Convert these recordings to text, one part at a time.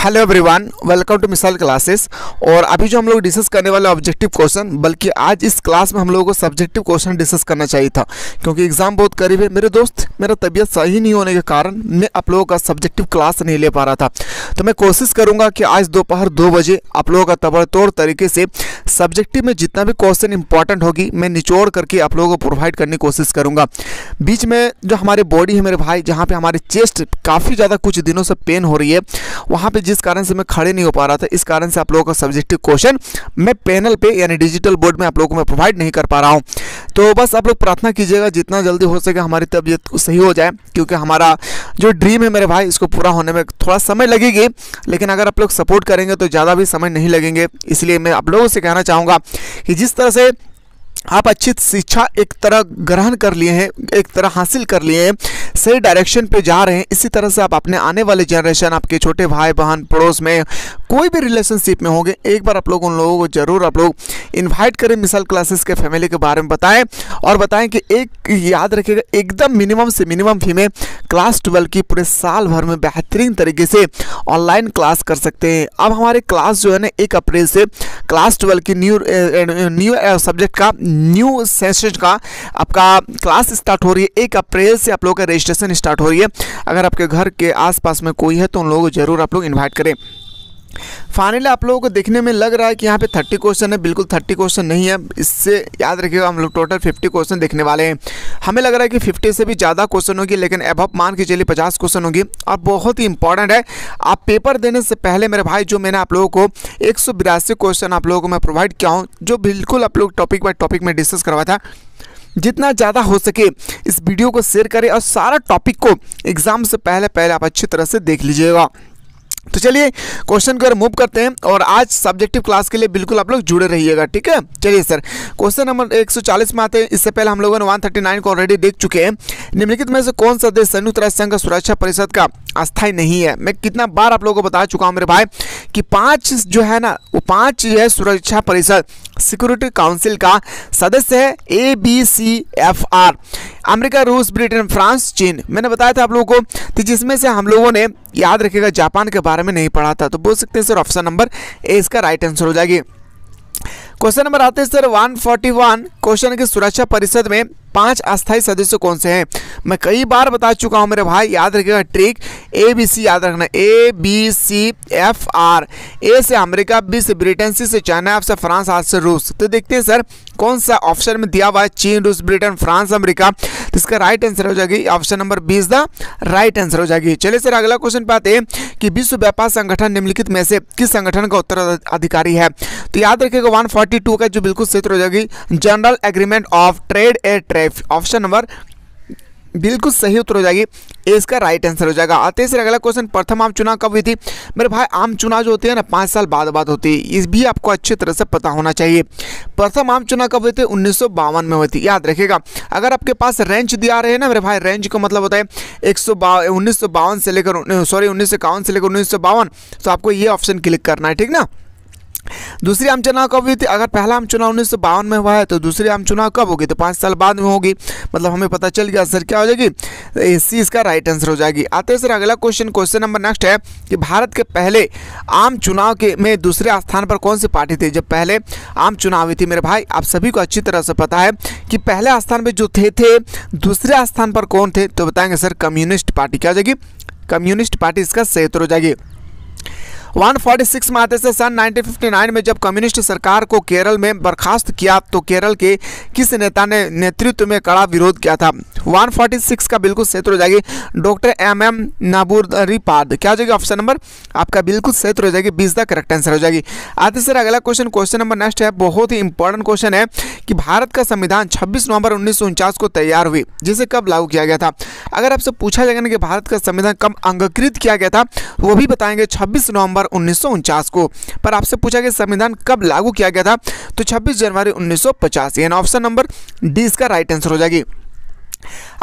Hello everyone, welcome to मिसाल classes. और अभी जो हम लोग डिस्कस करने वाले ऑब्जेक्टिव क्वेश्चन, बल्कि आज इस क्लास में हम लोगों को सब्जेक्टिव क्वेश्चन डिस्कस करना चाहिए था, क्योंकि एग्जाम बहुत करीब है। मेरे दोस्त, मेरा तबीयत सही नहीं होने के कारण मैं आप लोगों का सब्जेक्टिव क्लास नहीं ले पा रहा था, तो मैं कोशिश करूंगा कि आज दोपहर 2 बजे आप लोगों का तबड़तोड़ तरीके से सब्जेक्टिव में जितना भी क्वेश्चन इंपॉर्टेंट होगी मैं निचोड़ करके आप लोगों को प्रोवाइड करने की कोशिश करूंगा। बीच में जो हमारी बॉडी है मेरे भाई, जहाँ पे हमारी चेस्ट काफ़ी ज़्यादा कुछ दिनों से पेन हो रही है, वहाँ पे जिस कारण से मैं खड़े नहीं हो पा रहा था, इस कारण से आप लोगों का सब्जेक्टिव क्वेश्चन मैं पैनल पे यानी डिजिटल बोर्ड में आप लोगों को मैं प्रोवाइड नहीं कर पा रहा हूँ। तो बस आप लोग प्रार्थना कीजिएगा जितना जल्दी हो सके हमारी तबीयत सही हो जाए, क्योंकि हमारा जो ड्रीम है मेरे भाई, इसको पूरा होने में थोड़ा समय लगेगी, लेकिन अगर आप लोग सपोर्ट करेंगे तो ज़्यादा भी समय नहीं लगेंगे। इसलिए मैं आप लोगों से कहना चाहूँगा कि जिस तरह से आप अच्छी शिक्षा एक तरह ग्रहण कर लिए हैं, एक तरह हासिल कर लिए हैं, सही डायरेक्शन पे जा रहे हैं, इसी तरह से आप अपने आने वाले जनरेशन, आपके छोटे भाई बहन, पड़ोस में कोई भी रिलेशनशिप में होंगे, एक बार आप लोग उन लोगों को जरूर आप लोग इनवाइट करें, मिसाल क्लासेस के फैमिली के बारे में बताएं और बताएं कि एक याद रखिएगा, एकदम मिनिमम से मिनिमम फी में क्लास 12 की पूरे साल भर में बेहतरीन तरीके से ऑनलाइन क्लास कर सकते हैं। अब हमारे क्लास जो है ना 1 अप्रैल से क्लास 12 की न्यू सब्जेक्ट का न्यू सेशन का आपका क्लास स्टार्ट हो रही है। 1 अप्रैल से आप लोगों का रजिस्ट्रेशन स्टार्ट हो रही है। अगर आपके घर के आसपास में कोई है तो उन लोगों को जरूर आप लोग इनवाइट करें। फाइनली आप लोगों को देखने में लग रहा है कि यहाँ पे 30 क्वेश्चन है, बिल्कुल 30 क्वेश्चन नहीं है। इससे याद रखिएगा हम लोग टोटल 50 क्वेश्चन देखने वाले हैं। हमें लग रहा है कि 50 से भी ज़्यादा क्वेश्चन होगी, लेकिन अब मान के चलिए 50 क्वेश्चन होगी। और बहुत ही इंपॉर्टेंट है, आप पेपर देने से पहले मेरे भाई जो मैंने आप लोगों को 182 क्वेश्चन आप लोगों को मैं प्रोवाइड किया हूँ, जो बिल्कुल आप लोग टॉपिक बाय टॉपिक में डिस्कस करवाया था। जितना ज़्यादा हो सके इस वीडियो को शेयर करें और सारा टॉपिक को एग्जाम से पहले आप अच्छी तरह से देख लीजिएगा। तो चलिए क्वेश्चन को मूव करते हैं और आज सब्जेक्टिव क्लास के लिए बिल्कुल आप लोग जुड़े रहिएगा, ठीक है। चलिए सर, क्वेश्चन नंबर 140 में आते हैं। इससे पहले हम लोगों ने 139 को ऑलरेडी देख चुके हैं। निम्नलिखित में से कौन सा देश संयुक्त राष्ट्र संघ सुरक्षा परिषद का अस्थायी नहीं है? मैं कितना बार आप लोगों को बता चुका हूं मेरे भाई कि 5 जो है ना, वो 5 जो है सुरक्षा परिषद सिक्योरिटी काउंसिल का सदस्य है, ABCFR, अमेरिका, रूस, ब्रिटेन, फ्रांस, चीन। मैंने बताया था आप लोगों को, तो जिसमें से हम लोगों ने याद रखिएगा जापान के बारे में नहीं पढ़ा था, तो बोल सकते हैं सर ऑप्शन नंबर ए इसका राइट आंसर हो जाएगी। क्वेश्चन नंबर आते हैं सर 141। क्वेश्चन की सुरक्षा परिषद में 5 अस्थायी सदस्य कौन से हैं? मैं कई बार बता चुका हूं मेरे भाई, याद रखिएगा ट्रिक, ABC याद रखना, ABCFR। ए से अमेरिका, बी से ब्रिटेन, सी से चाइना, एफ से फ्रांस, आर से रूस। तो देखते हैं सर कौन सा ऑप्शन में दिया हुआ है, चीन, रूस, ब्रिटेन, फ्रांस, अमेरिका। तो इसका राइट आंसर हो जाएगी option number 20 the right answer हो जाएगी। चलिए सर अगला क्वेश्चन पे आते हैं कि विश्व व्यापार संगठन निम्नलिखित में से किस संगठन का उत्तराधिकारी है? तो याद रखिएगा 142 का जो बिल्कुल सही हो जाएगी, general agreement of trade and traffic. Option number बिल्कुल सही उत्तर हो जाएगी, ए इसका राइट आंसर हो जाएगा। आते हैं सर अगला क्वेश्चन, प्रथम आम चुनाव कब हुई थी? मेरे भाई आम चुनाव जो होती है ना 5 साल बाद होती है, इस भी आपको अच्छी तरह से पता होना चाहिए। प्रथम आम चुनाव कब हुए थे? 1952 में हुई थी, याद रखिएगा। अगर आपके पास रेंज दिया रहे हैं ना मेरे भाई, रेंज का मतलब होता है 1952 से लेकर 1951 से लेकर 1952, तो आपको ये ऑप्शन क्लिक करना है, ठीक ना। दूसरी आम चुनाव कब हुई थी? अगर पहला आम चुनाव 1952 में हुआ है तो दूसरी आम चुनाव कब होगी? तो 5 साल बाद में होगी, मतलब हमें पता चल गया सर क्या हो जाएगी, सी इसका राइट आंसर हो जाएगी। आते हैं सर अगला क्वेश्चन, क्वेश्चन नंबर नेक्स्ट है कि भारत के पहले आम चुनाव के में दूसरे स्थान पर कौन सी पार्टी थी? जब पहले आम चुनाव हुई थी मेरे भाई, आप सभी को अच्छी तरह से पता है कि पहले स्थान पर जो थे दूसरे स्थान पर कौन थे? तो बताएंगे सर कम्युनिस्ट पार्टी। क्या हो जाएगी? कम्युनिस्ट पार्टी इसका सही उत्तर हो जाएगी। 146 में आते से सन 1959 में जब कम्युनिस्ट सरकार को केरल में बर्खास्त किया तो केरल के किस नेता ने नेतृत्व में कड़ा विरोध किया था? 146 का बिल्कुल सही हो जाएगी, डॉक्टर MM नबूरीपाद। क्या हो जाएगी? ऑप्शन नंबर आपका बिल्कुल सही हो जाएगी, 20 द करेक्ट आंसर हो जाएगी। आते सर अगला क्वेश्चन, क्वेश्चन नंबर नेक्स्ट है, बहुत ही इंपॉर्टेंट क्वेश्चन है कि भारत का संविधान 26 नवंबर 1949 को तैयार हुई, जिसे कब लागू किया गया था? अगर आपसे पूछा जाएगा ना कि भारत का संविधान कब अंगीकृत किया गया था, वो भी बताएंगे 26 नवंबर 1949 को। पर आपसे पूछा गया संविधान कब लागू किया गया था, तो 26 जनवरी 1950, यानी ऑप्शन नंबर डी इसका राइट आंसर हो जाएगी।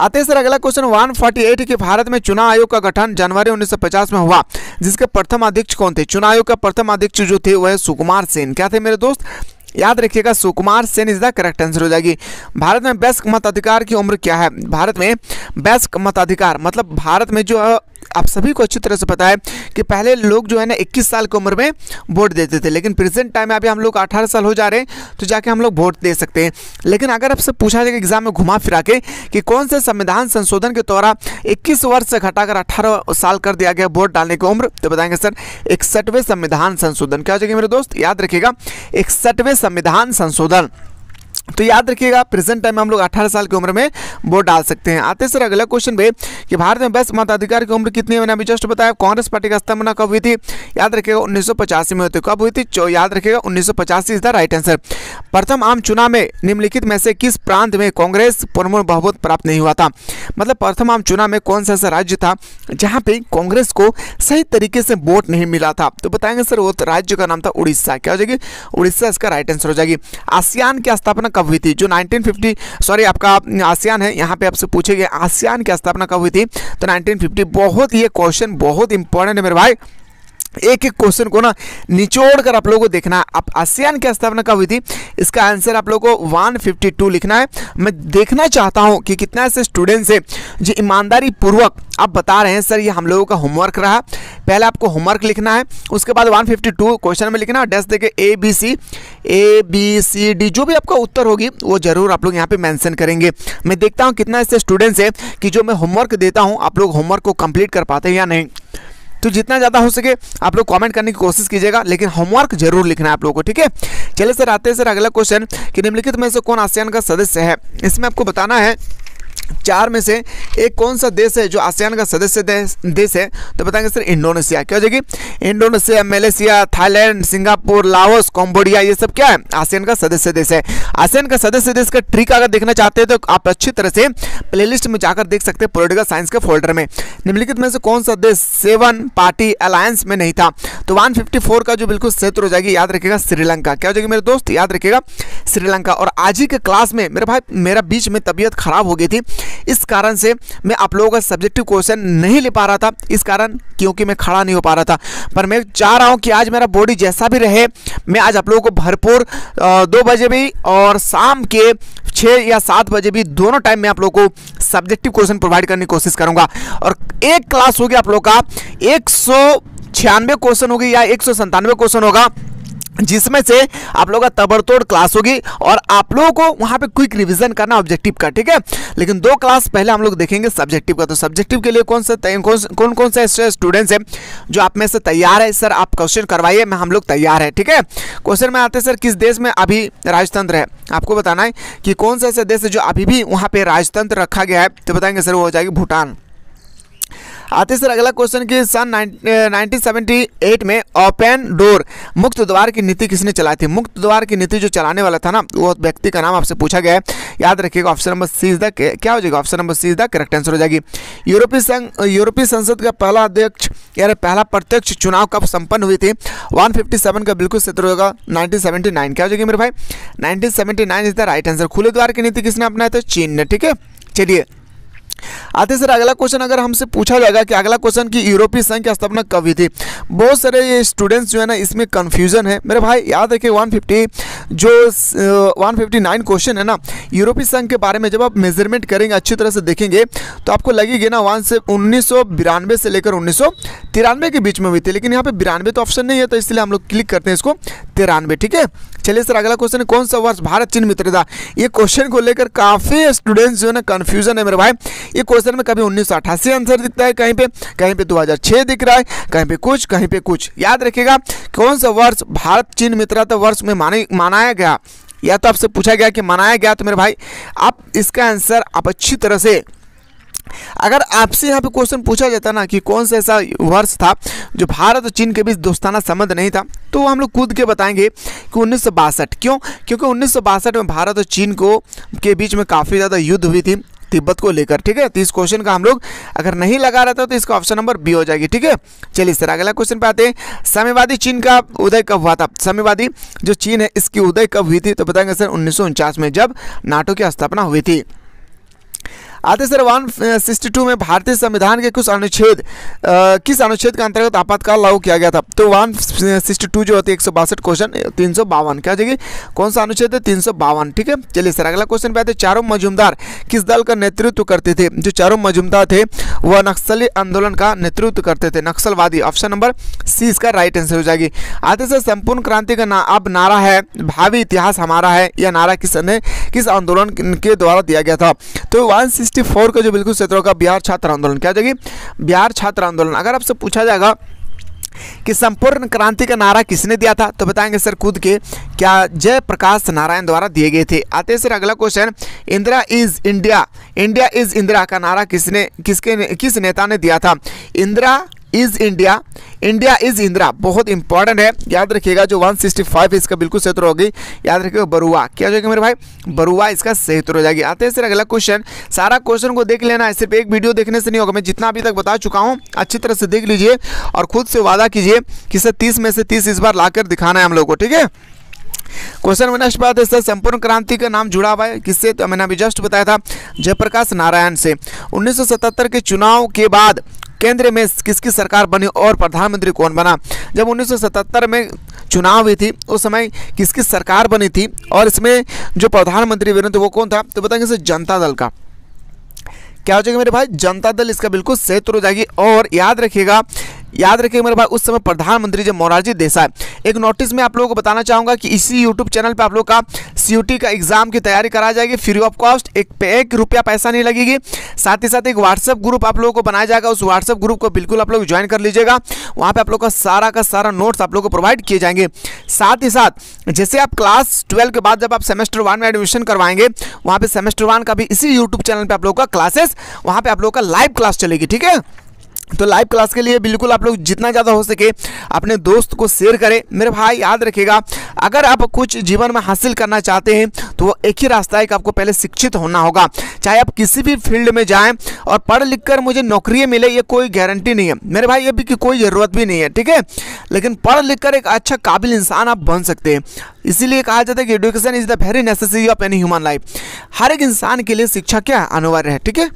आते हैं सर अगला क्वेश्चन 148 कि भारत में चुनाव आयोग का गठन जनवरी 1950 में हुआ, जिसके प्रथम अध्यक्ष कौन थे? चुनाव आयोग का प्रथम अध्यक्ष जो थे वह सुकुमार सेन। क्या थे मेरे दोस्त? याद रखिएगा Sukumar Sen is the correct answer हो जाएगी। भारत में वयस्क मताधिकार की उम्र क्या है? भारत में वयस्क मताधिकार मतलब भारत में जो आप सभी को अच्छी तरह से पता है कि पहले लोग जो है ना 21 साल की उम्र में वोट देते थे, लेकिन प्रेजेंट टाइम में अभी हम लोग 18 साल हो जा रहे हैं तो जाके हम लोग वोट दे सकते हैं। लेकिन अगर आपसे पूछा जाएगा एग्जाम में घुमा फिरा के कि कौन से संविधान संशोधन के द्वारा 21 वर्ष से घटाकर 18 साल कर दिया गया वोट डालने की उम्र, तो बताएंगे सर 61वें संविधान संशोधन। क्या हो जाएगा मेरे दोस्त, याद रखिएगा 61वें संविधान संशोधन। तो याद रखिएगा प्रेजेंट टाइम में हम लोग 18 साल की उम्र में वोट डाल सकते हैं। आते सर अगला क्वेश्चन पे कि भारत में बस मताधिकार की उम्र कितनी है, मैंने अभी जस्ट बताया। कांग्रेस पार्टी का स्थापना कब हुई थी, याद रखिएगा 1985 में हुई थी। कब हुई थी, याद रखिएगा 1985 इज द राइट आंसर। प्रथम आम चुनाव में निम्नलिखित में से किस प्रांत में कांग्रेस पूर्ण बहुमत प्राप्त नहीं हुआ था, मतलब प्रथम आम चुनाव में कौन सा ऐसा राज्य था जहाँ पे कांग्रेस को सही तरीके से वोट नहीं मिला था, तो बताएंगे सर वो राज्य का नाम था उड़ीसा। क्या हो जाएगी, उड़ीसा इसका राइट आंसर हो जाएगी। आसियान की स्थापना कब हुई थी, जो 1950 सॉरी आपका आसियान है, यहाँ पे आपसे पूछेगा आसियान की स्थापना कब हुई थी, तो 1950। बहुत ये क्वेश्चन बहुत इंपॉर्टेंट है मेरे भाई, एक एक क्वेश्चन को ना निचोड़ कर आप लोगों को देखना है। आप आसियान की स्थापना कब हुई थी, इसका आंसर आप लोगों को 152 लिखना है। मैं देखना चाहता हूं कि कितना ऐसे स्टूडेंट्स हैं जो ईमानदारी पूर्वक आप बता रहे हैं सर ये हम लोगों का होमवर्क रहा। पहले आपको होमवर्क लिखना है, उसके बाद 152 क्वेश्चन में लिखना है, डैश देके ए बी सी डी जो भी आपका उत्तर होगी वो जरूर आप लोग यहाँ पे मेंशन करेंगे। मैं देखता हूँ कितना ऐसे स्टूडेंट्स हैं कि जो मैं होमवर्क देता हूँ आप लोग होमवर्क को कंप्लीट कर पाते हैं या नहीं। तो जितना ज़्यादा हो सके आप लोग कमेंट करने की कोशिश कीजिएगा, लेकिन होमवर्क जरूर लिखना है आप लोगों को, ठीक है। चलिए सर आते हैं सर अगला क्वेश्चन कि निम्नलिखित में से कौन आसियान का सदस्य है। इसमें आपको बताना है 4 में से एक कौन सा देश है जो आसियान का सदस्य देश है, तो बताएंगे सर इंडोनेशिया। क्या हो जाएगी, Indonesia, Malaysia, Thailand, Singapore, Laos, Cambodia, ये सब क्या है आसियान का सदस्य देश है। आसियान का सदस्य देश का ट्रिक अगर देखना चाहते हैं तो आप अच्छी तरह से प्लेलिस्ट में जाकर देख सकते हैं पॉलिटिकल साइंस के फोल्डर में। निम्नलिखित में से कौन सा देश 7 पार्टी अलायंस में नहीं था, तो 154 का जो बिल्कुल सही उत्तर हो जाएगी, याद रखिएगा श्रीलंका। क्या हो जाएगी मेरे दोस्त, याद रखिएगा श्रीलंका। और आज ही के क्लास में मेरे भाई मेरा बीच में तबीयत खराब हो गई थी, इस कारण से मैं आप लोगों का सब्जेक्टिव क्वेश्चन नहीं ले पा रहा था, इस कारण क्योंकि मैं खड़ा नहीं हो पा रहा था। पर मैं चाह रहा हूं कि आज मेरा बॉडी जैसा भी रहे, मैं आज आप लोगों को भरपूर 2 बजे भी और शाम के 6 या 7 बजे भी दोनों टाइम में आप लोगों को सब्जेक्टिव क्वेश्चन प्रोवाइड करने की कोशिश करूंगा। और एक क्लास होगी आप लोगों का 196 क्वेश्चन होगी या 197 क्वेश्चन होगा, जिसमें से आप लोगों का तबड़तोड़ क्लास होगी और आप लोगों को वहां पे क्विक रिवीजन करना ऑब्जेक्टिव का, ठीक है। लेकिन 2 क्लास पहले हम लोग देखेंगे सब्जेक्टिव का। तो सब्जेक्टिव के लिए कौन कौन से स्टूडेंट्स हैं जो आप में से तैयार है सर आप क्वेश्चन करवाइए, मैं हम लोग तैयार है, ठीक है। क्वेश्चन में आते हैं सर किस देश में अभी राजतंत्र है, आपको बताना है कि कौन सा ऐसा देश है जो अभी भी वहां पे राजतंत्र रखा गया है, तो बताएंगे सर वो हो जाएगी भूटान। आते सर अगला क्वेश्चन कि सन 1978 में ओपन डोर मुक्त द्वार की नीति किसने चलाई थी। मुक्त द्वार की नीति जो चलाने वाला था ना वो व्यक्ति का नाम आपसे पूछा गया है, याद रखिएगा option number C is the क्या हो जाएगा, option number C is the correct answer हो जाएगी। यूरोपीय संसद का पहला अध्यक्ष यार पहला प्रत्यक्ष चुनाव कब संपन्न हुई थी, 157 का बिल्कुल सही उत्तर होगा 1979। क्या हो जाएगी मेरे भाई, 1979 इज द राइट आंसर। खुले द्वार की नीति किसने अपनाया था, चीन ने, ठीक है। चलिए आते सर अगला क्वेश्चन अगर हमसे पूछा जाएगा कि अगला क्वेश्चन की यूरोपीय संघ की स्थापना कब हुई थी, बहुत सारे ये स्टूडेंट्स जो है ना इसमें कंफ्यूजन है मेरे भाई। याद रखिए 159 क्वेश्चन है ना यूरोपीय संघ के बारे में, जब आप मेजरमेंट करेंगे अच्छी तरह से देखेंगे तो आपको लगेगी ना 1992 से लेकर 1993 के बीच में हुई थी, लेकिन यहाँ पे 92 तो ऑप्शन नहीं है तो इसलिए हम लोग क्लिक करते हैं इसको 93, ठीक है। चलिए सर अगला क्वेश्चन है कौन सा वर्ष भारत चीन मित्रता, ये क्वेश्चन को लेकर काफ़ी स्टूडेंट्स जो है ना कंफ्यूजन है मेरे भाई। ये क्वेश्चन में कभी 1988 आंसर दिखता है, कहीं पे 2006 दिख रहा है, कहीं पे कुछ। याद रखिएगा कौन सा वर्ष भारत चीन मित्रता वर्ष में मनाया गया, या तो आपसे पूछा गया कि मनाया गया, तो मेरे भाई आप इसका आंसर आप अच्छी तरह से, अगर आपसे यहाँ पे क्वेश्चन पूछा जाता ना कि कौन सा ऐसा वर्ष था जो भारत और चीन के बीच दोस्ताना संबंध नहीं था, तो हम लोग कूद के बताएंगे कि 1962। क्यों, क्योंकि 1962 में भारत और चीन के बीच में काफ़ी ज़्यादा युद्ध हुई थी तिब्बत को लेकर, ठीक है। तो इस क्वेश्चन का हम लोग अगर नहीं लगा रहता तो इसका ऑप्शन नंबर बी हो जाएगी, ठीक है। चलिए सर अगला क्वेश्चन पे आते हैं, साम्यवादी चीन का उदय कब हुआ था। साम्यवादी जो चीन है इसकी उदय कब हुई थी, तो बताएंगे सर 1949 में, जब नाटो की स्थापना हुई थी। आते सर 162 में भारतीय संविधान के कुछ अनुच्छेद किस अनुच्छेद के अंतर्गत आपातकाल लागू किया गया था? तो 162 जो होती है 162 क्वेश्चन 352 क्या जगह कौन सा अनुच्छेद है? 352। ठीक है, चलिए सर अगला क्वेश्चन पे आते। चारों मजूमदार किस दल का नेतृत्व करते थे? जो चारों मजूमदार थे वह नक्सली आंदोलन का नेतृत्व करते थे, नक्सलवादी। ऑप्शन नंबर सी इसका राइट आंसर हो जाएगी। आते सर संपूर्ण क्रांति का अब नारा है भावी इतिहास हमारा है, यह नारा किस आंदोलन के द्वारा दिया गया था? तो 164 का जो बिल्कुल सही होगा बिहार छात्र आंदोलन। क्या जाएगी? बिहार छात्र आंदोलन। अगर आपसे पूछा जाएगा कि संपूर्ण क्रांति का नारा किसने दिया था, तो बताएंगे सर खुद के क्या जयप्रकाश नारायण द्वारा दिए गए थे। आते सर अगला question, Indira is India, India is Indira का नारा किस नेता ने दिया था? Indira is India, India is Indira बहुत इंपॉर्टेंट है, याद रखिएगा। जो 165 इसका बिल्कुल सही उत्तर होगी, याद रखिएगा बरुआ। क्या हो जाएगा मेरे भाई? बरुआ इसका सही उत्तर हो जाएगी। आते हैं सर अगला क्वेश्चन, सारा क्वेश्चन को देख लेना है, सिर्फ एक वीडियो देखने से नहीं होगा। मैं जितना अभी तक बता चुका हूँ अच्छी तरह से देख लीजिए और खुद से वादा कीजिए कि सर 30 में से 30 इस बार लाकर दिखाना है हम लोग को। ठीक है, क्वेश्चन में नेक्स्ट बात है सर संपूर्ण क्रांति का नाम जुड़ा हुआ है किससे? तो मैंने अभी जस्ट बताया था जयप्रकाश नारायण से। 1977 के चुनाव के बाद केंद्र में किसकी सरकार बनी और प्रधानमंत्री कौन बना? जब 1977 में चुनाव हुई थी उस समय किसकी सरकार बनी थी और इसमें जो प्रधानमंत्री बने थे वो कौन था? तो बताएंगे सर जनता दल का। क्या हो जाएगा मेरे भाई? जनता दल इसका बिल्कुल सही उत्तर हो जाएगी। और याद रखिएगा मेरे भाई उस समय प्रधानमंत्री जब मोरारजी देसाई। एक नोटिस में आप लोगों को बताना चाहूँगा कि इसी यूट्यूब चैनल पे आप लोग का CUT का एग्जाम की तैयारी कराई जाएगी फ्री ऑफ कॉस्ट, एक रुपया पैसा नहीं लगेगी। साथ ही साथ एक व्हाट्सएप ग्रुप आप लोगों को बनाया जाएगा, उस व्हाट्सएप ग्रुप को बिल्कुल आप लोग ज्वाइन कर लीजिएगा। वहाँ पे आप लोग का सारा नोट्स आप लोग को प्रोवाइड किए जाएंगे। साथ ही साथ जैसे आप क्लास 12 के बाद जब आप सेमेस्टर 1 में एडमिशन करवाएंगे, वहाँ पे सेमेस्टर 1 का भी इसी यूट्यूब चैनल पर आप लोग का क्लासेस, वहाँ पे आप लोग का लाइव क्लास चलेगी। ठीक है, तो लाइव क्लास के लिए बिल्कुल आप लोग जितना ज़्यादा हो सके अपने दोस्त को शेयर करें। मेरे भाई याद रखिएगा अगर आप कुछ जीवन में हासिल करना चाहते हैं तो वो एक ही रास्ता है कि आपको पहले शिक्षित होना होगा। चाहे आप किसी भी फील्ड में जाएं और पढ़ लिख कर मुझे नौकरी मिले ये कोई गारंटी नहीं है मेरे भाई, ये भी की कोई ज़रूरत भी नहीं है। ठीक है, लेकिन पढ़ लिख कर एक अच्छा काबिल इंसान आप बन सकते हैं। इसीलिए कहा जाता है कि education is the very necessary of any human life. हर एक इंसान के लिए शिक्षा क्या अनिवार्य है। ठीक है,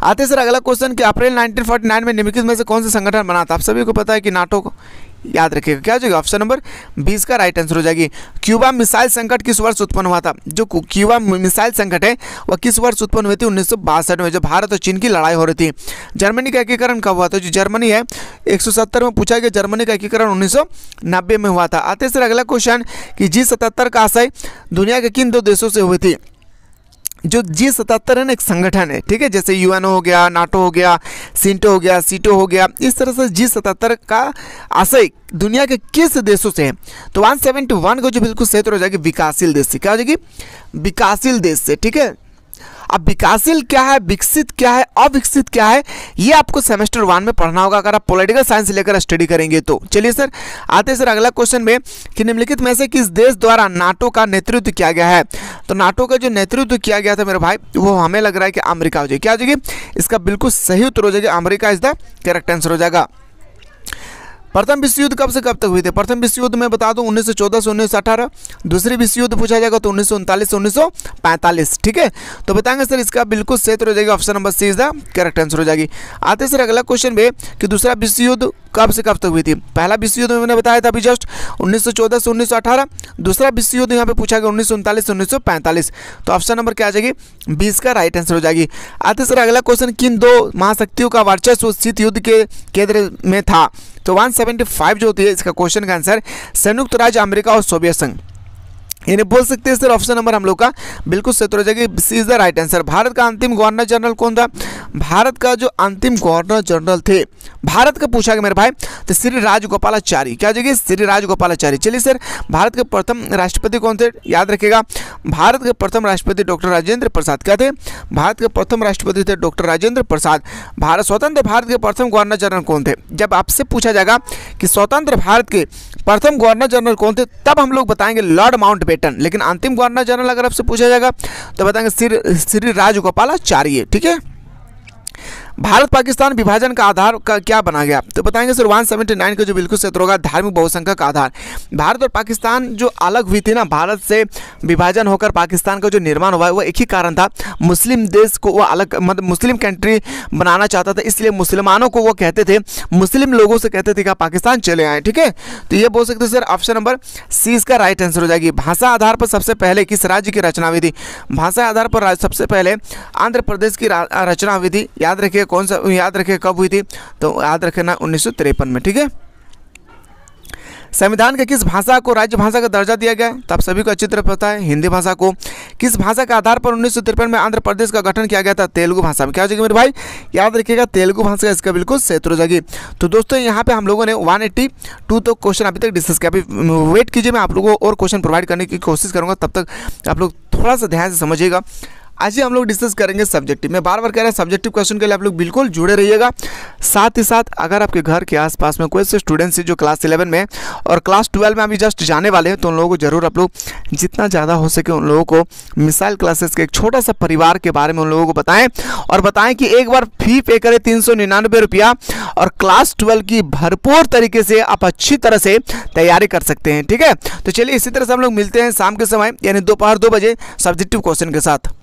आते सर अगला क्वेश्चन कि अप्रैल 1949 में निम्नलिखित में से कौन सा संगठन बना था? आप सभी को पता है कि नाटो को, याद रखिएगा। क्या हो जाएगा? ऑप्शन नंबर 20 का राइट आंसर हो जाएगी। क्यूबा मिसाइल संकट किस वर्ष उत्पन्न हुआ था? जो क्यूबा मिसाइल संकट है वह किस वर्ष उत्पन्न हुई थी? 1962 में, जब भारत और चीन की लड़ाई हो रही थी। जर्मनी का एकीकरण कब हुआ था? जो जर्मनी है 170 में पूछा गया, जर्मनी का एकीकरण 1990 में हुआ था। आते सर अगला क्वेश्चन कि G77 का आशय दुनिया के किन 2 देशों से हुई थी? जो G77 है ना एक संगठन है, ठीक है, जैसे UN हो गया, नाटो हो गया, सिंटो हो गया, सीटो हो गया, इस तरह से G77 का आशय दुनिया के किस देशों से है? तो 171 को जो बिल्कुल सही हो जाएगी विकासशील देश से। क्या हो जाएगी? विकासशील देश से। ठीक है, अब विकासशील क्या है, विकसित क्या है, अविकसित क्या है, ये आपको सेमेस्टर 1 में पढ़ना होगा अगर आप पॉलिटिकल साइंस लेकर स्टडी करेंगे तो। चलिए सर आते हैं सर अगला क्वेश्चन में कि निम्नलिखित में से किस देश द्वारा नाटो का नेतृत्व किया गया है? तो नाटो का जो नेतृत्व किया गया था मेरे भाई वो हमें लग रहा है कि अमेरिका हो जाएगी। क्या हो जाएगी? इसका बिल्कुल सही उत्तर हो जाएगा, America is the correct answer हो जाएगा। प्रथम विश्व युद्ध कब से कब तक हुए थे? प्रथम विश्व युद्ध में बता दूं 1914 से 1918। दूसरी विश्व युद्ध पूछा जाएगा तो 1939 से 1945। ठीक है, तो बताएंगे सर इसका बिल्कुल सही उत्तर हो जाएगा, option number C is the correct answer हो जाएगी। आते सर अगला क्वेश्चन में कि दूसरा विश्व युद्ध कब से कब तक हुई थी? पहला विश्व युद्ध मैंने बताया था अभी जस्ट 1914 से 1918। दूसरा विश्व युद्ध यहाँ पे पूछा गया 1939 से 1945। तो ऑप्शन नंबर क्या आ जाएगी? 20 का राइट आंसर हो जाएगी। आते सर अगला क्वेश्चन किन 2 महाशक्तियों का वर्चस्व शीत युद्ध के केंद्र में था? तो 175 जो होती है इसका क्वेश्चन का आंसर संयुक्त राज्य अमेरिका और सोवियत संघ। यानी बोल सकते हैं सर ऑप्शन नंबर हम लोग का बिल्कुल सही हो जाएगी, C is the right answer. भारत का अंतिम गवर्नर जनरल कौन था? भारत का जो अंतिम गवर्नर जनरल थे भारत का पूछा गया मेरे भाई तो श्री राजगोपालाचारी। क्या जगह? श्री राजगोपालाचारी। चलिए सर भारत के प्रथम राष्ट्रपति कौन थे? याद रखिएगा भारत के प्रथम राष्ट्रपति डॉक्टर राजेंद्र प्रसाद। क्या थे? भारत के प्रथम राष्ट्रपति थे डॉक्टर राजेंद्र प्रसाद। भारत स्वतंत्र भारत के प्रथम गवर्नर जनरल कौन थे? जब आपसे पूछा जाएगा कि स्वतंत्र भारत के प्रथम गवर्नर जनरल कौन थे तब हम लोग बताएंगे लॉर्ड माउंटबेटन, लेकिन अंतिम गवर्नर जनरल अगर आपसे पूछा जाएगा तो बताएंगे श्री राजगोपालाचारी। ठीक है, भारत पाकिस्तान विभाजन का आधार का क्या बना गया? तो बताएंगे सर 179 का जो बिल्कुल सही उत्तर होगा धार्मिक बहुसंख्यक का आधार। भारत और पाकिस्तान जो अलग हुई थी ना, भारत से विभाजन होकर पाकिस्तान का जो निर्माण हुआ है वो एक ही कारण था, मुस्लिम देश को वो अलग मतलब मुस्लिम कंट्री बनाना चाहता था, इसलिए मुसलमानों को वो कहते थे, मुस्लिम लोगों से कहते थे कि पाकिस्तान चले आए। ठीक है, तो ये बोल सकते हैं सर ऑप्शन नंबर सी इसका राइट आंसर हो जाएगी। भाषा आधार पर सबसे पहले किस राज्य की रचना हुई थी? भाषा आधार पर सबसे पहले आंध्र प्रदेश की रचना हुई थी। याद रखिए कौन सा, याद रखिए कब हुई थी, तो याद रखना 1953 में। ठीक है, संविधान के किस भाषा को राज्य भाषा का दर्जा दिया गया? तो आप सभी को अच्छी तरह पता है, हिंदी भाषा को। किस भाषा के आधार पर 1953 में आंध्र प्रदेश का गठन किया गया था? तेलुगु भाषा में। क्या हो जाएगी मेरे भाई? याद रखिएगा तेलुगु भाषा, इसका बिल्कुल सही उत्तर हो जाएगी। तो दोस्तों यहाँ पे हम लोगों ने 182 तो क्वेश्चन अभी तक डिस्कस किया। अभी वेट कीजिए, मैं आप लोगों को और क्वेश्चन प्रोवाइड करने की कोशिश करूँगा, तब तक आप लोग थोड़ा सा ध्यान से समझिएगा। आज ही हम लोग डिस्कस करेंगे सब्जेक्टिव। मैं बार बार कह रहा हूँ सब्जेक्टिव क्वेश्चन के लिए आप लोग बिल्कुल जुड़े रहिएगा। साथ ही साथ अगर आपके घर के आसपास में कोई से स्टूडेंट्स जो क्लास 11 में और क्लास 12 में अभी जस्ट जाने वाले हैं, तो उन लोगों को जरूर आप लोग जितना ज़्यादा हो सके उन लोगों को मिसाइल क्लासेस के एक छोटा सा परिवार के बारे में उन लोगों को बताएं, और बताएं कि एक बार फी पे करें 399 रुपया, और क्लास 12 की भरपूर तरीके से आप अच्छी तरह से तैयारी कर सकते हैं। ठीक है, तो चलिए इसी तरह से हम लोग मिलते हैं शाम के समय, यानी दोपहर 2 बजे सब्जेक्टिव क्वेश्चन के साथ।